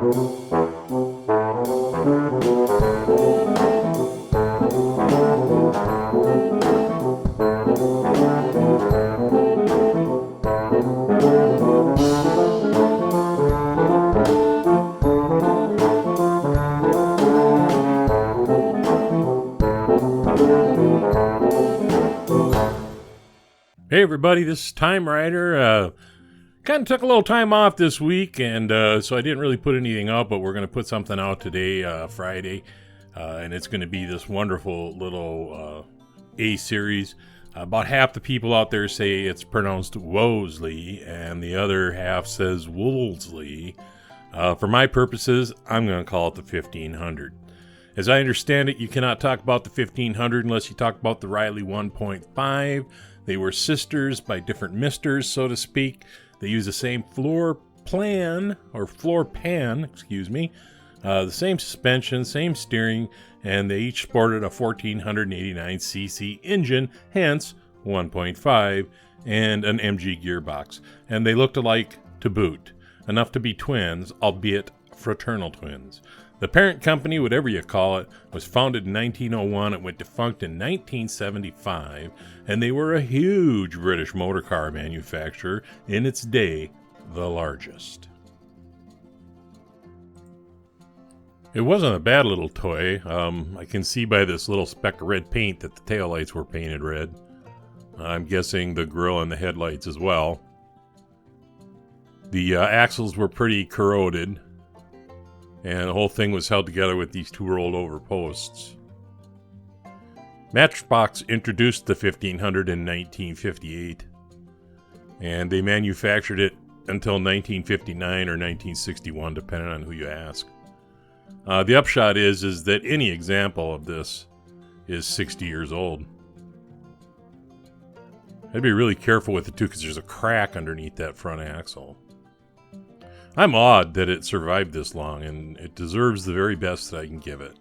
Hey everybody, this is TimeRider. Kind of took a little time off this week, and so I didn't really put anything out, but we're going to put something out today, Friday, and it's going to be this wonderful little A series. About half the people out there say it's pronounced Wolseley, and the other half says Wolseley. For my purposes, I'm going to call it the 1500. As I understand it, you cannot talk about the 1500 unless you talk about the Riley 1.5. They were sisters by different misters, so to speak. They use the same floor pan, the same suspension, same steering, and they each sported a 1489cc engine, hence 1.5, and an MG gearbox. And they looked alike to boot, enough to be twins, albeit fraternal twins. The parent company, whatever you call it, was founded in 1901. It went defunct in 1975, and they were a huge British motor car manufacturer, in its day, the largest. It wasn't a bad little toy. I can see by this little speck of red paint that the taillights were painted red. I'm guessing the grille and the headlights as well. The axles were pretty corroded. And the whole thing was held together with these two rolled over posts. Matchbox introduced the 1500 in 1958. And they manufactured it until 1959 or 1961, depending on who you ask. The upshot is that any example of this is 60 years old. I'd be really careful with it too, because there's a crack underneath that front axle. I'm awed that it survived this long, and it deserves the very best that I can give it.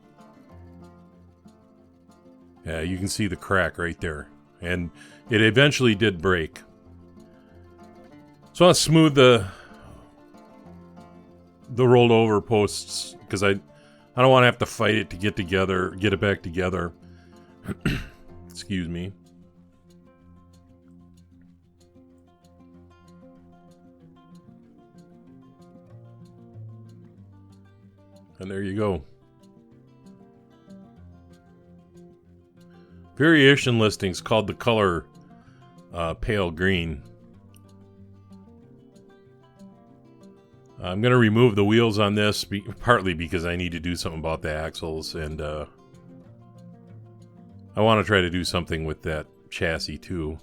Yeah, you can see the crack right there. And it eventually did break. So I'll smooth the rolled over posts, because I don't want to have to fight it to get it back together. Excuse me. And there you go. Variation listings called the color pale green. I'm going to remove the wheels on this, partly because I need to do something about the axles, and I want to try to do something with that chassis too.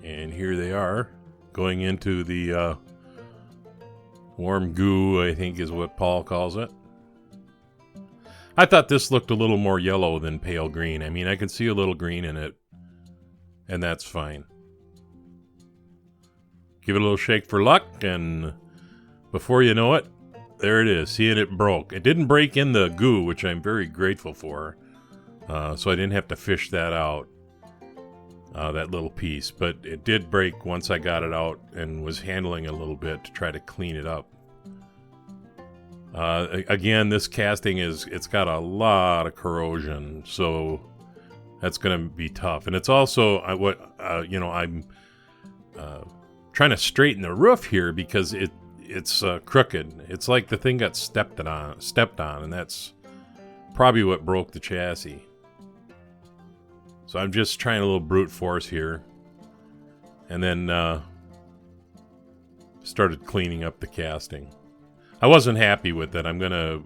And here they are, going into the warm goo, I think is what Paul calls it. I thought this looked a little more yellow than pale green. I mean, I can see a little green in it, and that's fine. Give it a little shake for luck, and before you know it, there it is. See, and it broke. It didn't break in the goo, which I'm very grateful for, so I didn't have to fish that out, that little piece. But it did break once I got it out and was handling it a little bit to try to clean it up. Again, this casting it's got a lot of corrosion, so that's going to be tough. And it's also I'm trying to straighten the roof here because it's crooked. It's like the thing got stepped on, and that's probably what broke the chassis. So I'm just trying a little brute force here, and then started cleaning up the casting. I wasn't happy with it. I'm going to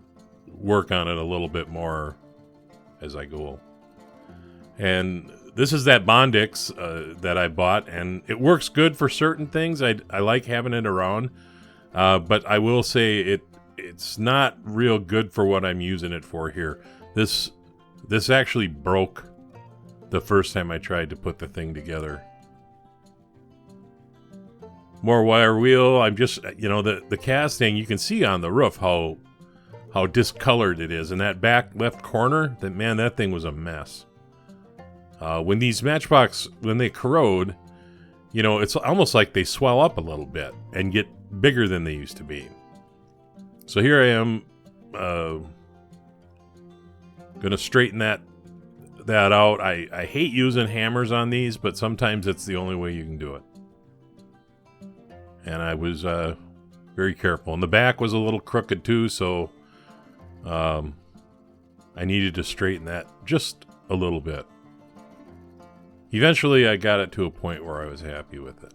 work on it a little bit more as I go. And this is that Bondix that I bought, and it works good for certain things. I like having it around, but I will say it's not real good for what I'm using it for here. This actually broke the first time I tried to put the thing together. More wire wheel. I'm just, the casting, you can see on the roof how discolored it is. And that back left corner, that thing was a mess. When these Matchbox, when they corrode, it's almost like they swell up a little bit and get bigger than they used to be. So here I am, gonna straighten that out. I hate using hammers on these, but sometimes it's the only way you can do it. And I was very careful. And the back was a little crooked too, so I needed to straighten that just a little bit. Eventually, I got it to a point where I was happy with it.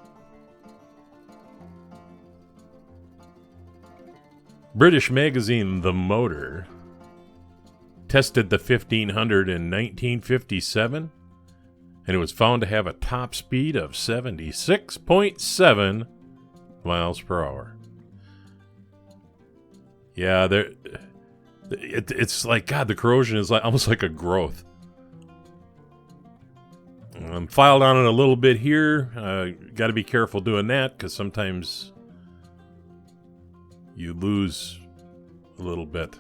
British magazine The Motor tested the 1500 in 1957, and it was found to have a top speed of 76.7 miles per hour. Yeah, it's like, God, the corrosion is like almost like a growth. I'm filed on it a little bit here. Got to be careful doing that because sometimes you lose a little bit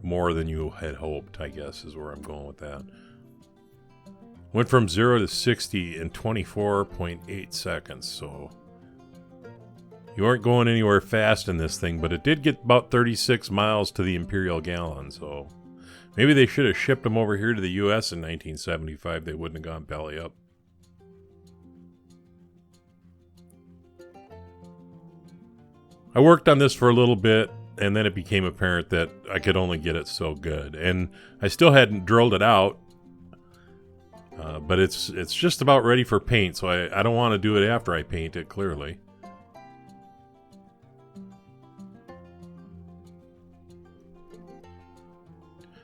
more than you had hoped, I guess, is where I'm going with that. Went from 0 to 60 in 24.8 seconds, so you aren't going anywhere fast in this thing, but it did get about 36 miles to the imperial gallon, so maybe they should have shipped them over here to the U.S. in 1975. They wouldn't have gone belly up. I worked on this for a little bit, and then it became apparent that I could only get it so good. And I still hadn't drilled it out, but it's just about ready for paint, so I don't want to do it after I paint it, clearly.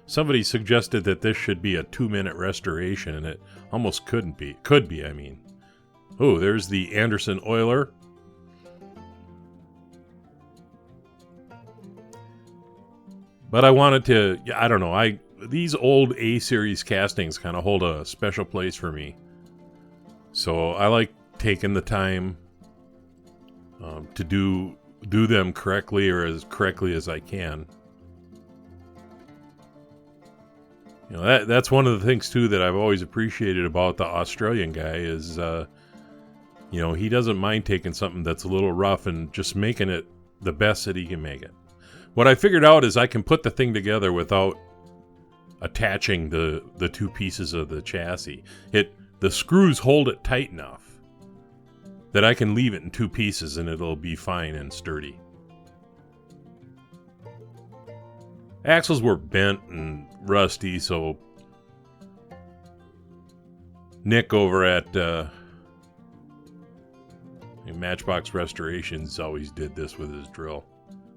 Somebody suggested that this should be a 2-minute restoration, and it almost couldn't be. Could be, I mean. Oh, there's the Anderson oiler. But I wanted to, I don't know, these old A-series castings kind of hold a special place for me. So I like taking the time to do them correctly, or as correctly as I can. You know, that's one of the things too that I've always appreciated about the Australian guy is, you know, he doesn't mind taking something that's a little rough and just making it the best that he can make it. What I figured out is I can put the thing together without attaching the two pieces of the chassis. The screws hold it tight enough that I can leave it in two pieces and it'll be fine and sturdy. Axles were bent and rusty, so Nick over at Matchbox Restorations always did this with his drill.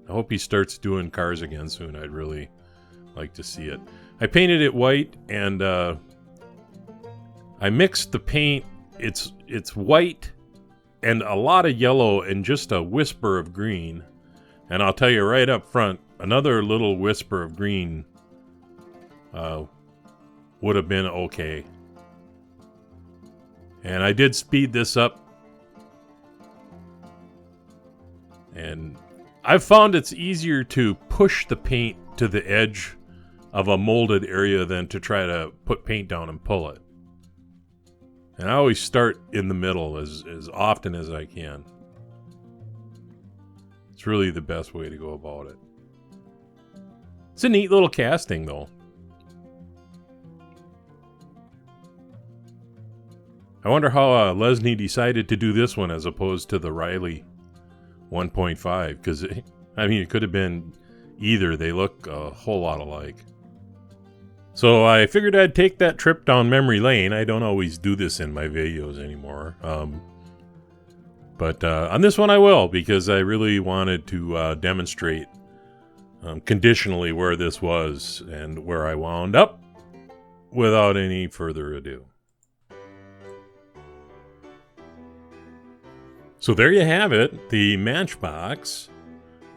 I hope he starts doing cars again soon. I'd really like to see it. I painted it white, and I mixed the paint. It's white and a lot of yellow and just a whisper of green. And I'll tell you right up front, another little whisper of green would have been okay. And I did speed this up. And I've found it's easier to push the paint to the edge of a molded area than to try to put paint down and pull it. And I always start in the middle as often as I can. It's really the best way to go about it. It's a neat little casting, though. I wonder how Lesney decided to do this one as opposed to the Riley 1.5, because I mean, it could have been either. They look a whole lot alike. So I figured I'd take that trip down memory lane. I don't always do this in my videos anymore. But on this one I will, because I really wanted to demonstrate conditionally where this was and where I wound up without any further ado. So there you have it, the Matchbox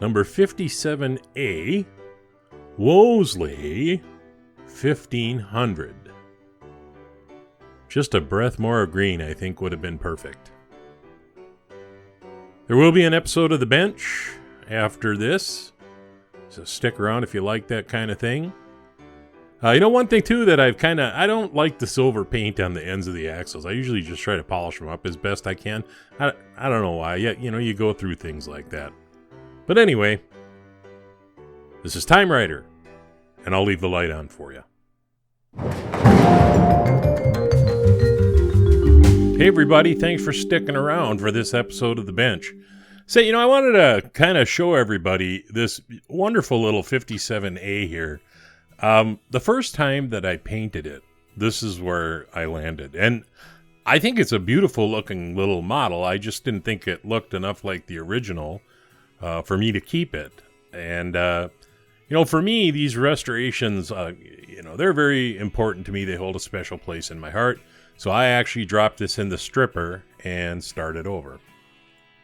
number 57A Wolseley 1500. Just a breath more of green, I think, would have been perfect. There will be an episode of The Bench after this, so stick around if you like that kind of thing. One thing too that I don't like the silver paint on the ends of the axles. I usually just try to polish them up as best I can. I don't know why. Yeah, you go through things like that. But anyway, this is TimeRider, and I'll leave the light on for you. Hey everybody, thanks for sticking around for this episode of The Bench. I wanted to kind of show everybody this wonderful little 57A here. The first time that I painted it, this is where I landed. And I think it's a beautiful looking little model. I just didn't think it looked enough like the original for me to keep it. And, for me, these restorations, they're very important to me. They hold a special place in my heart. So I actually dropped this in the stripper and started over.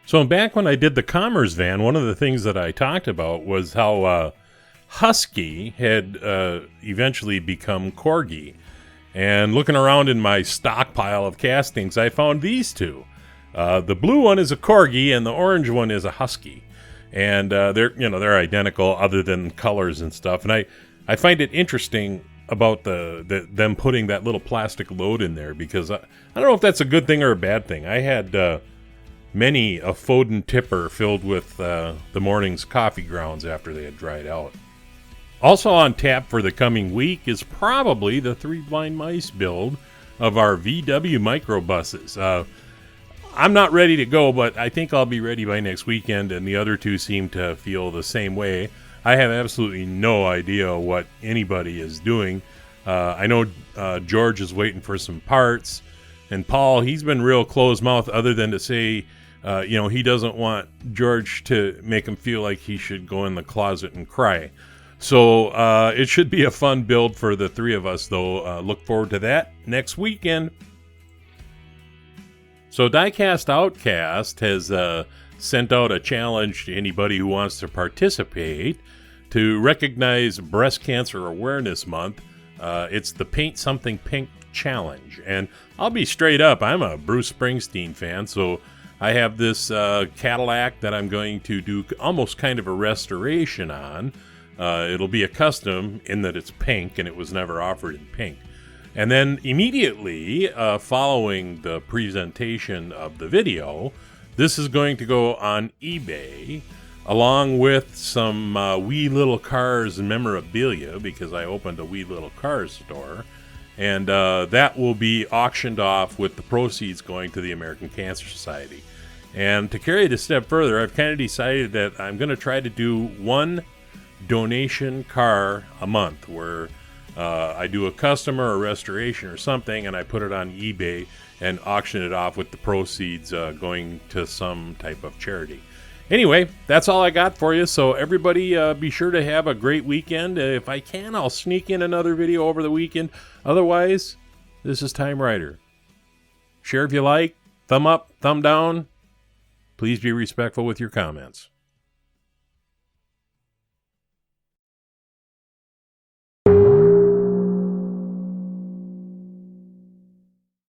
So back when I did the Commerce van, one of the things that I talked about was how Husky had eventually become Corgi. And looking around in my stockpile of castings, I found these two. The blue one is a Corgi and the orange one is a Husky. And they're identical other than colors and stuff. And I find it interesting about them putting that little plastic load in there, because I don't know if that's a good thing or a bad thing. I had many a Foden tipper filled with the morning's coffee grounds after they had dried out. Also on tap for the coming week is probably the 3 Blind Mice build of our VW microbuses. I'm not ready to go, but I think I'll be ready by next weekend, and the other two seem to feel the same way. I have absolutely no idea what anybody is doing. I know George is waiting for some parts, and Paul, he's been real closed-mouthed other than to say, he doesn't want George to make him feel like he should go in the closet and cry. So it should be a fun build for the three of us, though. Look forward to that next weekend. So Diecast Outcast has sent out a challenge to anybody who wants to participate to recognize Breast Cancer Awareness Month. It's the Paint Something Pink Challenge. And I'll be straight up, I'm a Bruce Springsteen fan, so I have this Cadillac that I'm going to do almost kind of a restoration on. It'll be a custom in that it's pink, and it was never offered in pink. And then immediately following the presentation of the video, this is going to go on eBay along with some Wee Little Cars memorabilia, because I opened a Wee Little Cars store. And that will be auctioned off with the proceeds going to the American Cancer Society. And to carry it a step further, I've kind of decided that I'm going to try to do one donation car a month, where I do a custom or a restoration or something, and I put it on eBay and auction it off with the proceeds going to some type of charity. Anyway, that's all I got for you. So everybody be sure to have a great weekend. If I can, I'll sneak in another video over the weekend. Otherwise, this is TimeRider. Share if you like. Thumb up, thumb down. Please be respectful with your comments.